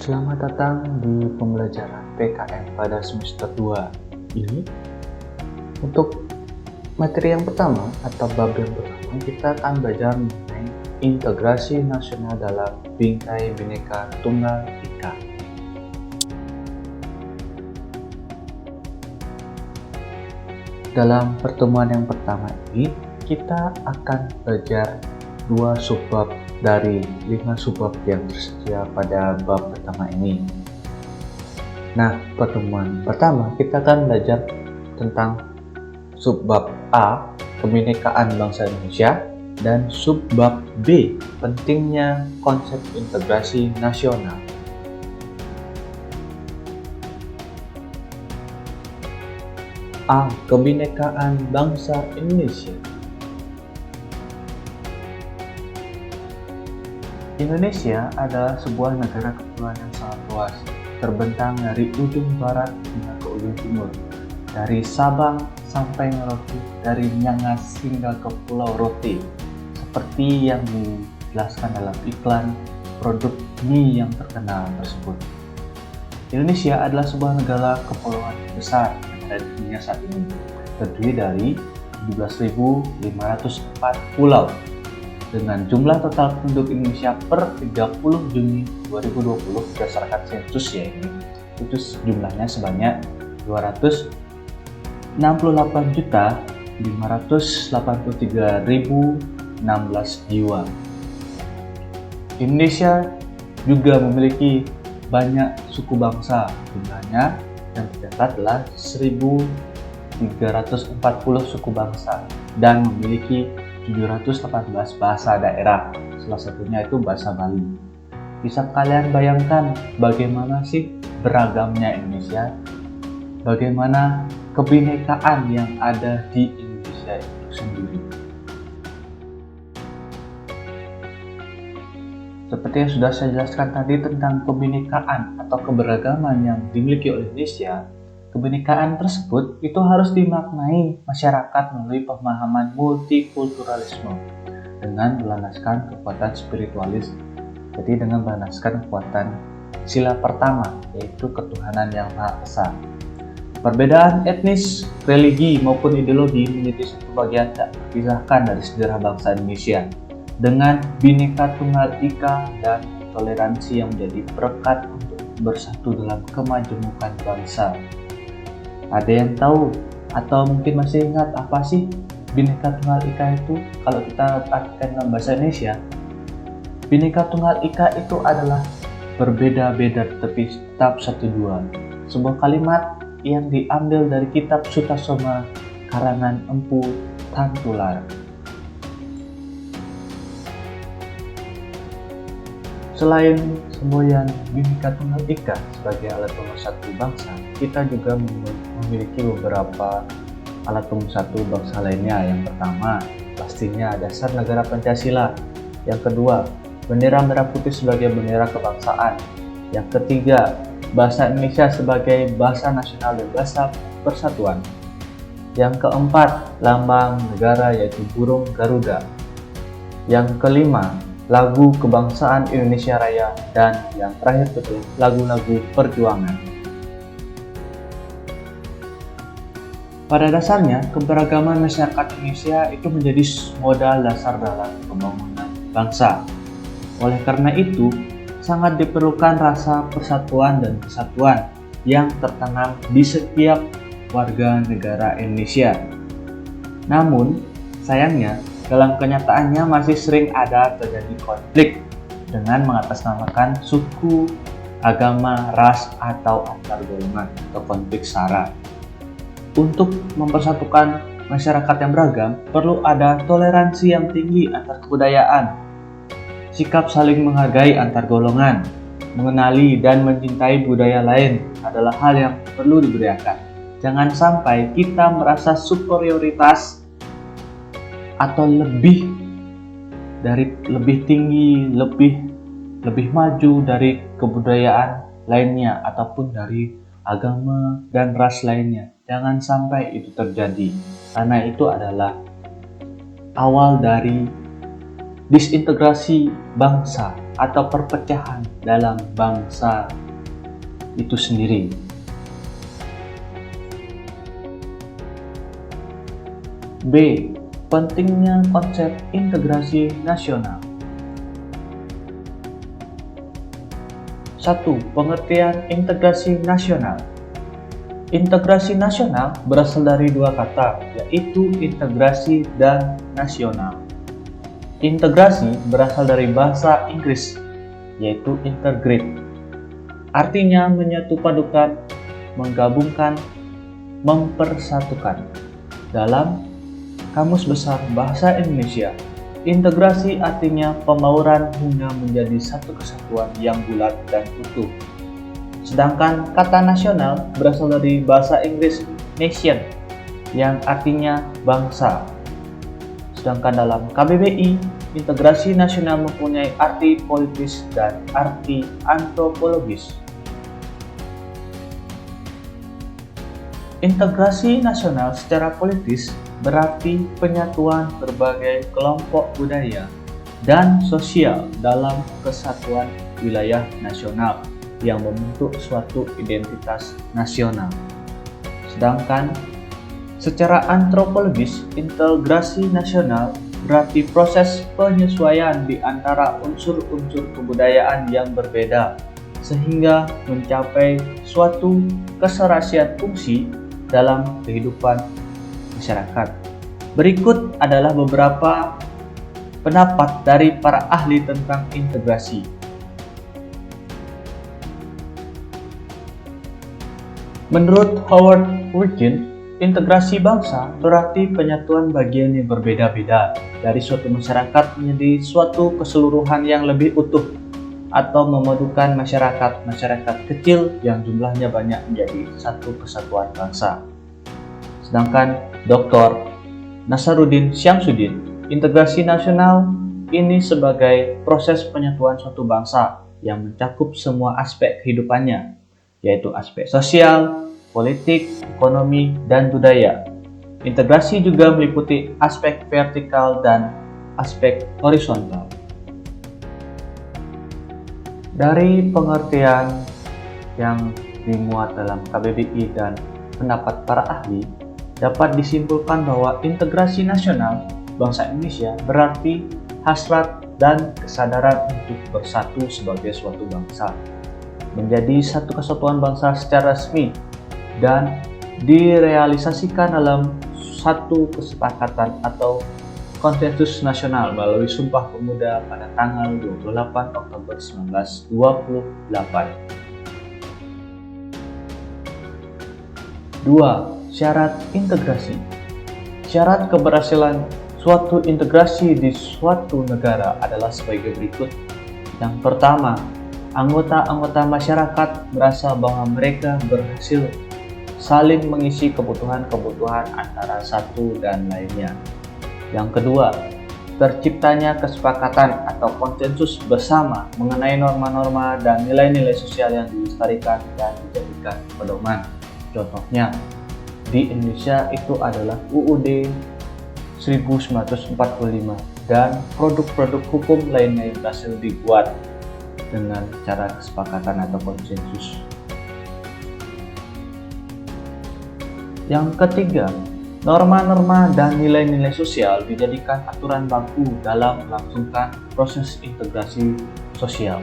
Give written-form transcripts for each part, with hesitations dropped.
Selamat datang di pembelajaran PKN pada semester 2 ini. Untuk materi yang pertama atau bab yang pertama, kita akan belajar mengenai integrasi nasional dalam Bingkai Bhinneka Tunggal Ika. Dalam pertemuan yang pertama ini, kita akan belajar 2 subbab dari 5 subbab yang tersedia pada bab pertama ini. Nah, pertemuan pertama kita akan belajar tentang subbab A, kebinekaan bangsa Indonesia, dan subbab B, pentingnya konsep integrasi nasional. A. Kebinekaan bangsa Indonesia. Indonesia adalah sebuah negara kepulauan yang sangat luas, terbentang dari ujung barat hingga ke ujung timur, dari Sabang sampai Merauke, dari Miangas hingga ke Pulau Rote, seperti yang dijelaskan dalam iklan produk mie yang terkenal tersebut. Indonesia adalah sebuah negara kepulauan besar yang ada di dunia saat ini, terdiri dari 17.504 pulau, dengan jumlah total penduduk Indonesia per 30 Juni 2020 berdasarkan sensus ya ini, itu jumlahnya sebanyak 268.583.016 jiwa. Indonesia juga memiliki banyak suku bangsa, jumlahnya yang tercatat adalah 1.340 suku bangsa dan memiliki 718 bahasa daerah, salah satunya itu bahasa Bali. Bisa kalian bayangkan bagaimana sih beragamnya Indonesia, bagaimana kebinekaan yang ada di Indonesia itu sendiri. Seperti yang sudah saya jelaskan tadi tentang kebinekaan atau keberagaman yang dimiliki oleh Indonesia, kebinekaan tersebut itu harus dimaknai masyarakat melalui pemahaman multikulturalisme dengan berlandaskan kekuatan spiritualis. Jadi dengan berlandaskan kekuatan sila pertama, yaitu ketuhanan yang Maha Esa. Perbedaan etnis, religi maupun ideologi menjadi satu bagian tak terpisahkan dari sejarah bangsa Indonesia dengan Bhinneka Tunggal Ika dan toleransi yang menjadi perekat untuk bersatu dalam kemajemukan bangsa. Ada yang tahu atau mungkin masih ingat apa sih Bhinneka Tunggal Ika itu? Kalau kita artikan dalam bahasa Indonesia, Bhinneka Tunggal Ika itu adalah berbeda-beda tetapi tetap satu jua. Sebuah kalimat yang diambil dari kitab Sutasoma karangan Empu Tantular. Selain semboyan Bhinneka Tunggal Ika sebagai alat pemersatu bangsa, kita juga memiliki beberapa alat pemersatu bangsa lainnya. Yang pertama, pastinya dasar negara Pancasila. Yang kedua, bendera merah putih sebagai bendera kebangsaan. Yang ketiga, bahasa Indonesia sebagai bahasa nasional dan bahasa persatuan. Yang keempat, lambang negara yaitu burung Garuda. Yang kelima, lagu kebangsaan Indonesia Raya, dan yang terakhir betul lagu-lagu perjuangan. Pada dasarnya, keberagaman masyarakat Indonesia itu menjadi modal dasar dalam pembangunan bangsa. Oleh karena itu, sangat diperlukan rasa persatuan dan kesatuan yang tertanam di setiap warga negara Indonesia. Namun, sayangnya, dalam kenyataannya masih sering ada terjadi konflik dengan mengatasnamakan suku, agama, ras, atau antar golongan atau konflik SARA. Untuk mempersatukan masyarakat yang beragam, perlu ada toleransi yang tinggi antar kebudayaan, sikap saling menghargai antar golongan, mengenali dan mencintai budaya lain adalah hal yang perlu diberdayakan. Jangan sampai kita merasa superioritas atau lebih tinggi, lebih maju dari kebudayaan lainnya ataupun dari agama dan ras lainnya. Jangan sampai itu terjadi, karena itu adalah awal dari disintegrasi bangsa atau perpecahan dalam bangsa itu sendiri. B. Pentingnya konsep integrasi nasional. 1. Pengertian integrasi nasional. Integrasi nasional berasal dari dua kata, yaitu integrasi dan nasional. Integrasi berasal dari bahasa Inggris, yaitu integrate. Artinya menyatupadukan, menggabungkan, mempersatukan. Dalam Kamus Besar Bahasa Indonesia, integrasi artinya pembauran hingga menjadi satu kesatuan yang bulat dan utuh. Sedangkan kata nasional berasal dari bahasa Inggris nation, yang artinya bangsa. Sedangkan dalam KBBI, integrasi nasional mempunyai arti politis dan arti antropologis. Integrasi nasional secara politis berarti penyatuan berbagai kelompok budaya dan sosial dalam kesatuan wilayah nasional yang membentuk suatu identitas nasional. Sedangkan secara antropologis, integrasi nasional berarti proses penyesuaian di antara unsur-unsur kebudayaan yang berbeda sehingga mencapai suatu keserasian fungsi dalam kehidupan masyarakat. Berikut adalah beberapa pendapat dari para ahli tentang integrasi. Menurut Howard Wilkins, integrasi bangsa berarti penyatuan bagian yang berbeda-beda dari suatu masyarakat menjadi suatu keseluruhan yang lebih utuh, atau memadukan masyarakat kecil yang jumlahnya banyak menjadi satu kesatuan bangsa. Sedangkan Dr. Nasaruddin Syamsuddin, integrasi nasional ini sebagai proses penyatuan suatu bangsa yang mencakup semua aspek kehidupannya, yaitu aspek sosial, politik, ekonomi, dan budaya. Integrasi juga meliputi aspek vertikal dan aspek horizontal. Dari pengertian yang dimuat dalam KBBI dan pendapat para ahli, dapat disimpulkan bahwa integrasi nasional bangsa Indonesia berarti hasrat dan kesadaran untuk bersatu sebagai suatu bangsa, menjadi satu kesatuan bangsa secara resmi dan direalisasikan dalam satu kesepakatan atau konsensus nasional melalui Sumpah Pemuda pada tanggal 28 Oktober 1928. 2. Syarat integrasi. Syarat keberhasilan suatu integrasi di suatu negara adalah sebagai berikut. Yang pertama, anggota-anggota masyarakat merasa bahwa mereka berhasil saling mengisi kebutuhan-kebutuhan antara satu dan lainnya. Yang kedua, terciptanya kesepakatan atau konsensus bersama mengenai norma-norma dan nilai-nilai sosial yang dilestarikan dan dijadikan pedoman. Contohnya, di Indonesia itu adalah UUD 1945 dan produk-produk hukum lainnya yang berhasil dibuat dengan cara kesepakatan atau konsensus. Yang ketiga, norma-norma dan nilai-nilai sosial dijadikan aturan baku dalam melangsungkan proses integrasi sosial.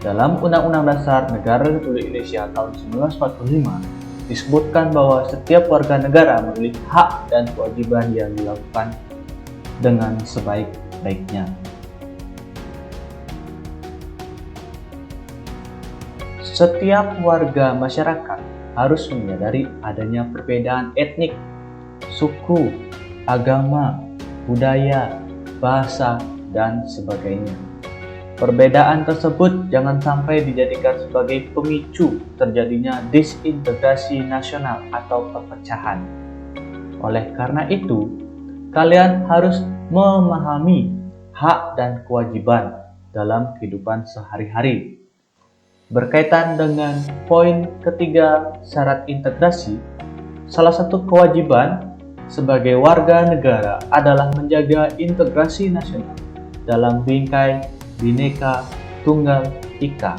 Dalam Undang-Undang Dasar Negara Republik Indonesia tahun 1945 disebutkan bahwa setiap warga negara memiliki hak dan kewajiban yang dilakukan dengan sebaik-baiknya. Setiap warga masyarakat harus menyadari adanya perbedaan etnik, suku, agama, budaya, bahasa, dan sebagainya. Perbedaan tersebut jangan sampai dijadikan sebagai pemicu terjadinya disintegrasi nasional atau perpecahan. Oleh karena itu, kalian harus memahami hak dan kewajiban dalam kehidupan sehari-hari. Berkaitan dengan poin ketiga syarat integrasi, salah satu kewajiban sebagai warga negara adalah menjaga integrasi nasional dalam bingkai Bhinneka Tunggal Ika.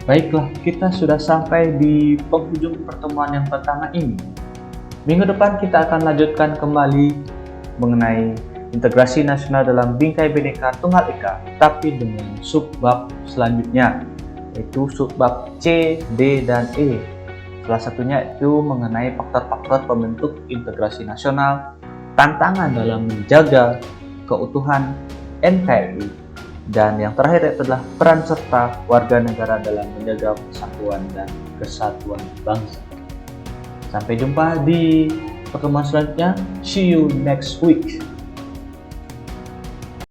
Baiklah, kita sudah sampai di penghujung pertemuan yang pertama ini. Minggu depan kita akan lanjutkan kembali mengenai integrasi nasional dalam bingkai Bhinneka Tunggal Ika, tapi dengan subbab selanjutnya, yaitu subbab C, D, dan E. Salah satunya itu mengenai faktor-faktor pembentuk integrasi nasional, tantangan dalam menjaga keutuhan NKRI, dan yang terakhir adalah peran serta warga negara dalam menjaga persatuan dan kesatuan bangsa. Sampai jumpa di pertemuan selanjutnya. See you next week.